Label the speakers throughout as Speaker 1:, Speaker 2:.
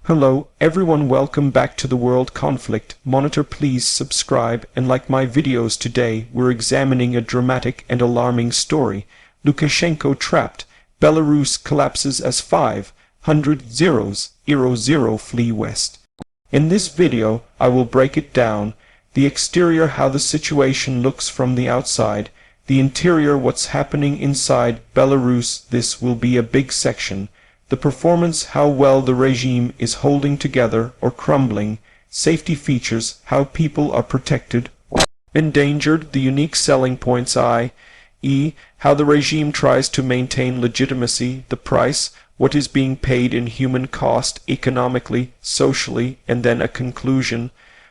Speaker 1: Hello everyone, welcome back to the World Conflict. Monitor, please subscribe and like my videos. Today we're examining a dramatic and alarming story. Lukashenko trapped. Belarus collapses as 500,000 flee west. In this video I will break it down. The exterior, how the situation looks from the outside. The interior, what's happening inside Belarus. This will be a big section. The performance, how well the regime is holding together or crumbling. Safety features, how people are protected or endangered. The unique selling points, i.e., how the regime tries to maintain legitimacy. The price, what is being paid in human cost, economically, socially, and then a conclusion.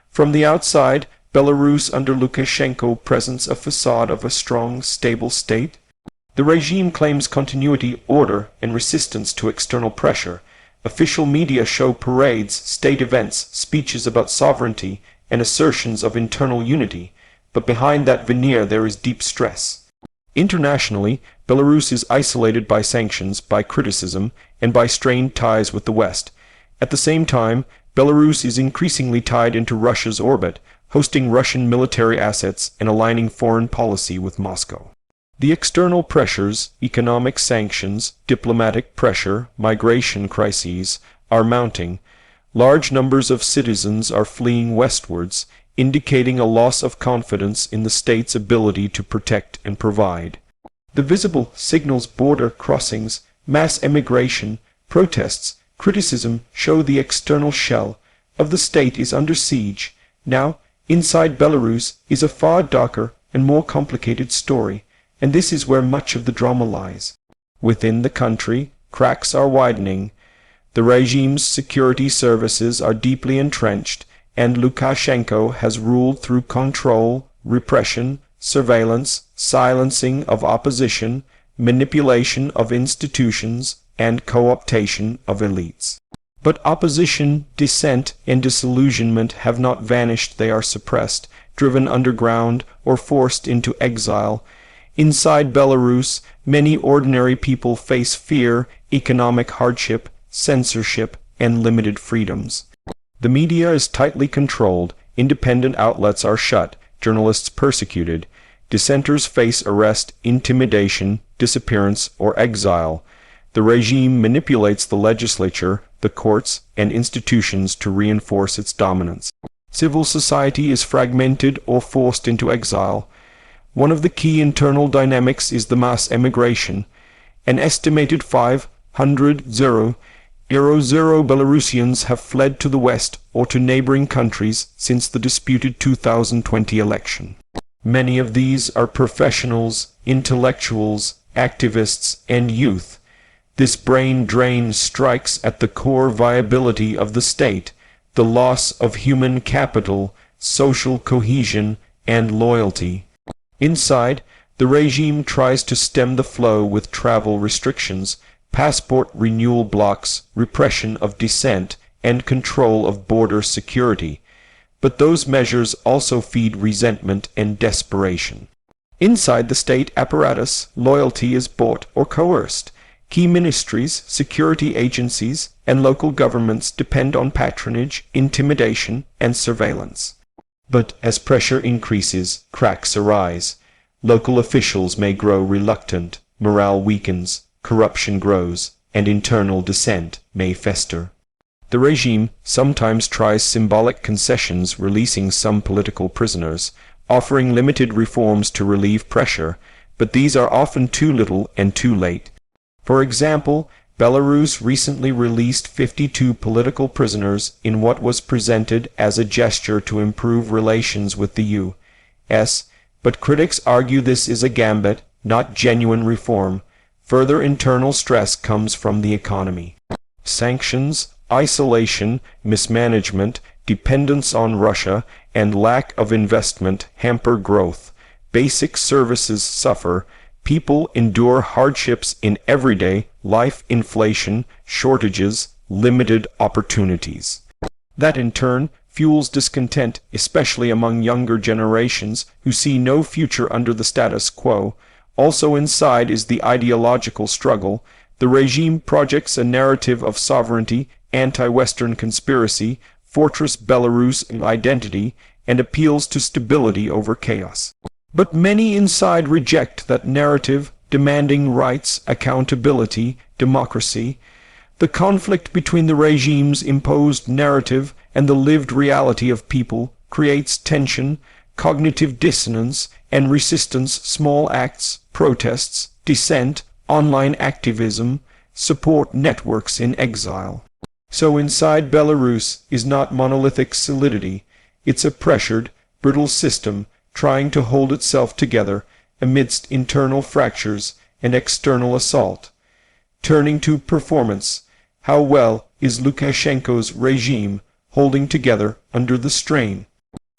Speaker 1: From the outside, Belarus under Lukashenko presents a facade of a strong, stable state. The regime claims continuity, order, and resistance to external pressure. Official media show parades, state events, speeches about sovereignty, and assertions of internal unity, but behind that veneer there is deep stress. Internationally, Belarus is isolated by sanctions, by criticism, and by strained ties with the West. At the same time, Belarus is increasingly tied into Russia's orbit, hosting Russian military assets and aligning foreign policy with Moscow. The external pressures, economic sanctions, diplomatic pressure, migration crises, are mounting. Large numbers of citizens are fleeing westwards, indicating a loss of confidence in the state's ability to protect and provide. The visible signals, border crossings, mass emigration, protests, criticism show the external shell of the state is under siege. Now, inside Belarus is a far darker and more complicated story. And this is where much of the drama lies. Within the country, cracks are widening. The regime's security services are deeply entrenched, and Lukashenko has ruled through control, repression, surveillance, silencing of opposition, manipulation of institutions, and co-optation of elites. But opposition, dissent, and disillusionment have not vanished. They are suppressed, driven underground, or forced into exile. Inside Belarus, many ordinary people face fear, economic hardship, censorship, and limited freedoms. The media is tightly controlled, independent outlets are shut, journalists persecuted, dissenters face arrest, intimidation, disappearance, or exile. The regime manipulates the legislature, the courts, and institutions to reinforce its dominance. Civil society is fragmented or forced into exile. One of the key internal dynamics is the mass emigration. An estimated 500,000 Belarusians have fled to the West or to neighboring countries since the disputed 2020 election. Many of these are professionals, intellectuals, activists, and youth. This brain drain strikes at the core viability of the state, the loss of human capital, social cohesion, and loyalty. Inside, the regime tries to stem the flow with travel restrictions, passport renewal blocks, repression of dissent, and control of border security. But those measures also feed resentment and desperation. Inside the state apparatus, loyalty is bought or coerced. Key ministries, security agencies, and local governments depend on patronage, intimidation, and surveillance. But as pressure increases, cracks arise. Local officials may grow reluctant, morale weakens, corruption grows, and internal dissent may fester. The regime sometimes tries symbolic concessions, releasing some political prisoners, offering limited reforms to relieve pressure, but these are often too little and too late. For example, Belarus recently released 52 political prisoners in what was presented as a gesture to improve relations with the U.S., but critics argue this is a gambit, not genuine reform. Further internal stress comes from the economy. Sanctions, isolation, mismanagement, dependence on Russia, and lack of investment hamper growth. Basic services suffer. People endure hardships in everyday life, inflation, shortages, limited opportunities. That in turn fuels discontent, especially among younger generations who see no future under the status quo. Also inside is the ideological struggle. The regime projects a narrative of sovereignty anti-Western conspiracy, fortress Belarus identity, and appeals to stability over chaos. But many inside reject that narrative, demanding rights, accountability, democracy. The conflict between the regime's imposed narrative and the lived reality of people creates tension, cognitive dissonance, and resistance. Small acts, protests, dissent, online activism, support networks in exile. So inside Belarus is not monolithic solidity, it's a pressured, brittle system trying to hold itself together amidst internal fractures and external assault. Turning to performance, how well is Lukashenko's regime holding together under the strain?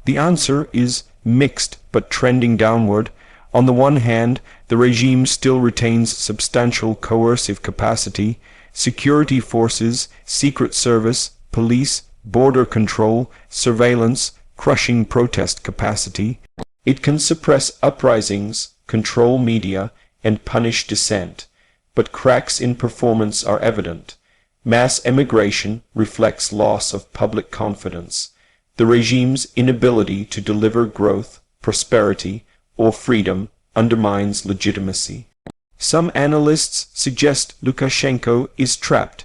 Speaker 1: The answer is mixed but trending downward. On the one hand, the regime still retains substantial coercive capacity, security forces, secret service, police, border control, surveillance, crushing protest capacity. It can suppress uprisings, control media, and punish dissent, but cracks in performance are evident. Mass emigration reflects loss of public confidence. The regime's inability to deliver growth, prosperity, or freedom undermines legitimacy. Some analysts suggest Lukashenko is trapped,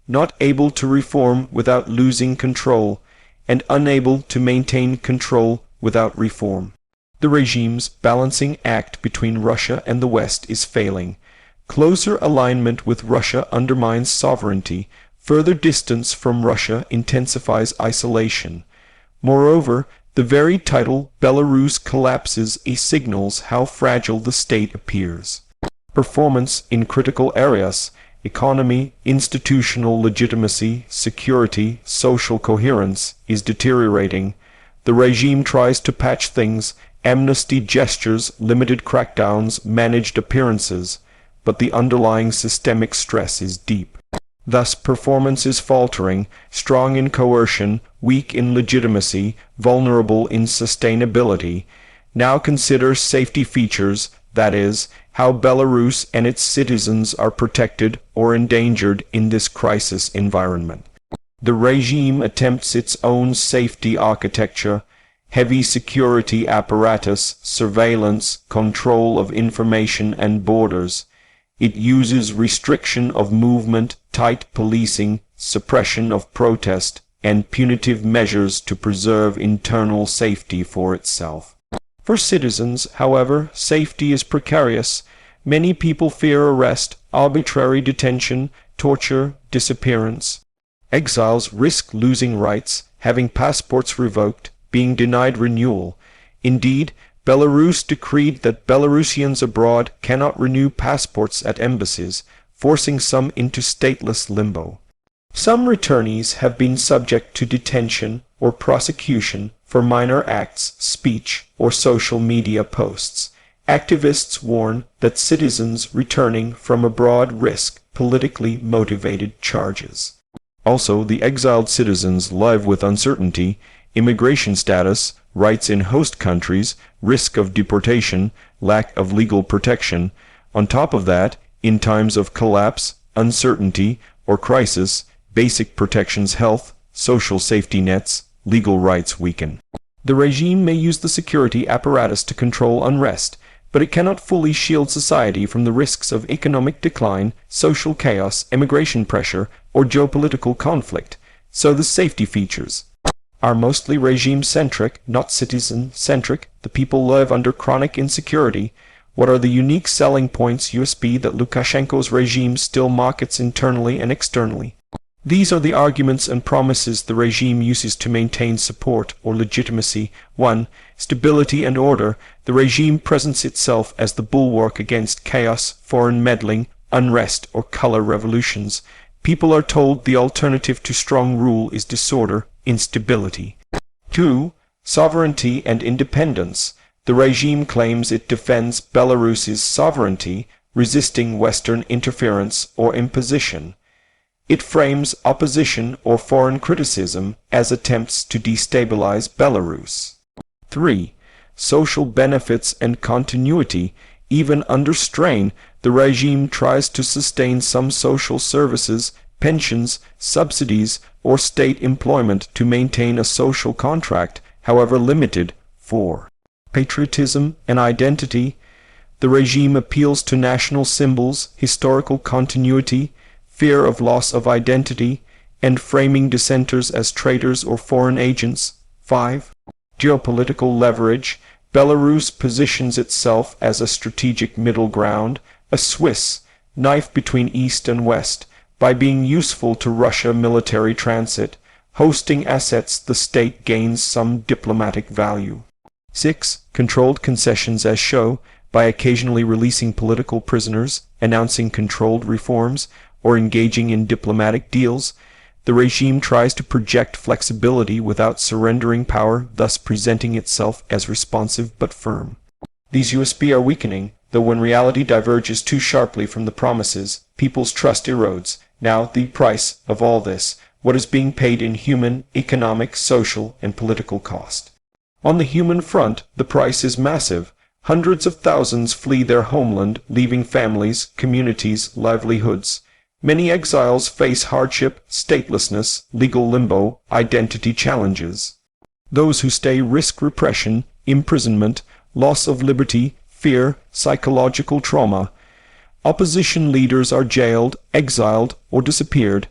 Speaker 1: not able to reform without losing control, and unable to maintain control without reform. The regime's balancing act between Russia and the West is failing. Closer alignment with Russia undermines sovereignty. Further distance from Russia intensifies isolation. Moreover, the very title Belarus Collapses signals how fragile the state appears. Performance in critical areas, economy, institutional legitimacy, security, social coherence, is deteriorating. The regime tries to patch things, amnesty gestures, limited crackdowns, managed appearances, but the underlying systemic stress is deep. Thus performance is faltering, strong in coercion, weak in legitimacy, vulnerable in sustainability. Now consider safety features, that is, how Belarus and its citizens are protected or endangered in this crisis environment. The regime attempts its own safety architecture, heavy security apparatus, surveillance, control of information and borders. It uses restriction of movement, tight policing, suppression of protest, and punitive measures to preserve internal safety for itself. For citizens, however, safety is precarious. Many people fear arrest, arbitrary detention, torture, disappearance. Exiles risk losing rights, having passports revoked, being denied renewal. Indeed, Belarus decreed that Belarusians abroad cannot renew passports at embassies, forcing some into stateless limbo. Some returnees have been subject to detention or prosecution for minor acts, speech, or social media posts. Activists warn that citizens returning from abroad risk politically motivated charges. Also, the exiled citizens live with uncertainty, immigration status, rights in host countries, risk of deportation, lack of legal protection. On top of that, in times of collapse, uncertainty, or crisis, basic protections, health, social safety nets, legal rights weaken. The regime may use the security apparatus to control unrest, but it cannot fully shield society from the risks of economic decline, social chaos, immigration pressure, or geopolitical conflict. So the safety features are mostly regime-centric, not citizen-centric. The people live under chronic insecurity. What are the unique selling points, USP, that Lukashenko's regime still markets internally and externally? These are the arguments and promises the regime uses to maintain support or legitimacy. 1. Stability and order. The regime presents itself as the bulwark against chaos, foreign meddling, unrest, or color revolutions. People are told the alternative to strong rule is disorder, instability. 2. Sovereignty and independence. The regime claims it defends Belarus's sovereignty, resisting Western interference or imposition. It frames opposition or foreign criticism as attempts to destabilize Belarus. 3. Social benefits and continuity. Even under strain, the regime tries to sustain some social services, pensions, subsidies, or state employment to maintain a social contract, however limited. 4. Patriotism and identity. The regime appeals to national symbols, historical continuity, fear of loss of identity, and framing dissenters as traitors or foreign agents. 5. Geopolitical leverage. Belarus positions itself as a strategic middle ground, a Swiss knife between East and West, by being useful to Russia military transit. Hosting assets, the state gains some diplomatic value. 6. Controlled concessions as show, by occasionally releasing political prisoners, announcing controlled reforms, or engaging in diplomatic deals. The regime tries to project flexibility without surrendering power, thus presenting itself as responsive but firm. These USP are weakening, though when reality diverges too sharply from the promises, people's trust erodes. Now, the price of all this, what is being paid in human, economic, social, and political cost. On the human front, the price is massive. Hundreds of thousands flee their homeland, leaving families, communities, livelihoods. Many exiles face hardship, statelessness, legal limbo, identity challenges. Those who stay risk repression, imprisonment, loss of liberty, fear, psychological trauma. Opposition leaders are jailed, exiled, or disappeared.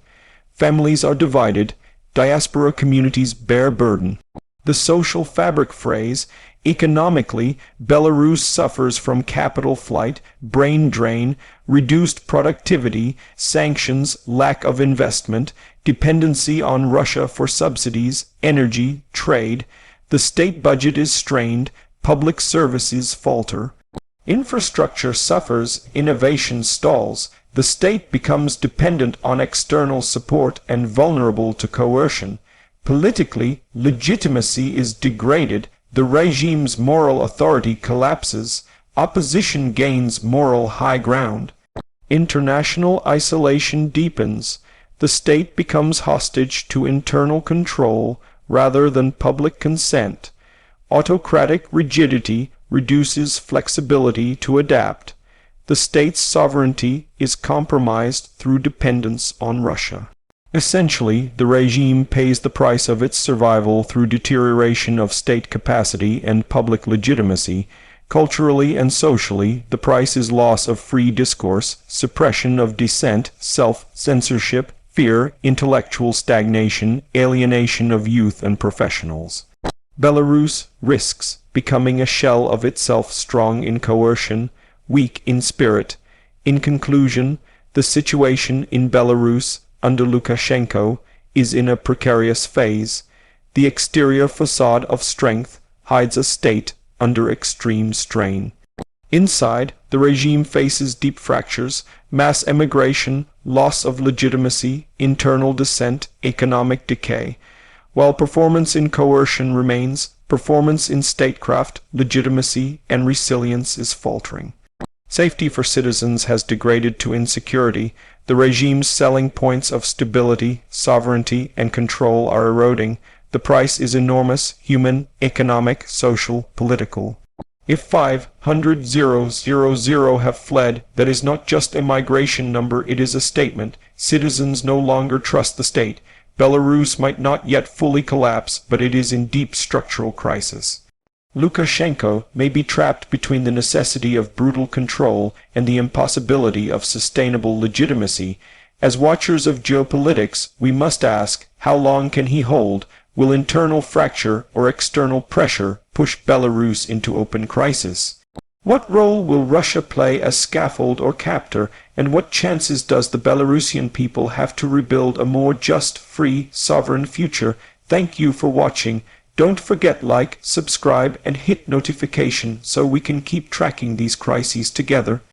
Speaker 1: Families are divided. Diaspora communities bear burden. The social fabric phrase. Economically, Belarus suffers from capital flight, brain drain, reduced productivity, sanctions, lack of investment, dependency on Russia for subsidies, energy, trade. The state budget is strained, public services falter. Infrastructure suffers, innovation stalls. The state becomes dependent on external support and vulnerable to coercion. Politically, legitimacy is degraded. The regime's moral authority collapses. Opposition gains moral high ground. International isolation deepens. The state becomes hostage to internal control rather than public consent. Autocratic rigidity reduces flexibility to adapt. The state's sovereignty is compromised through dependence on Russia. Essentially, the regime pays the price of its survival through deterioration of state capacity and public legitimacy. Culturally and socially, the price is loss of free discourse, suppression of dissent, self-censorship, fear, intellectual stagnation, alienation of youth and professionals. Belarus risks becoming a shell of itself, strong in coercion, weak in spirit. In conclusion, the situation in Belarus under Lukashenko is in a precarious phase. The exterior facade of strength hides a state under extreme strain. Inside, the regime faces deep fractures, mass emigration, loss of legitimacy, internal dissent, economic decay. While performance in coercion remains, performance in statecraft, legitimacy, and resilience is faltering. Safety for citizens has degraded to insecurity. The regime's selling points of stability, sovereignty, and control are eroding. The price is enormous, human, economic, social, political. If 500,000 have fled, that is not just a migration number, it is a statement. Citizens no longer trust the state. Belarus might not yet fully collapse, but it is in deep structural crisis. Lukashenko may be trapped between the necessity of brutal control and the impossibility of sustainable legitimacy. As watchers of geopolitics, we must ask, how long can he hold? Will internal fracture or external pressure push Belarus into open crisis? What role will Russia play as scaffold or captor, and what chances does the Belarusian people have to rebuild a more just, free, sovereign future? Thank you for watching. Don't forget like, subscribe, and hit notification so we can keep tracking these crises together.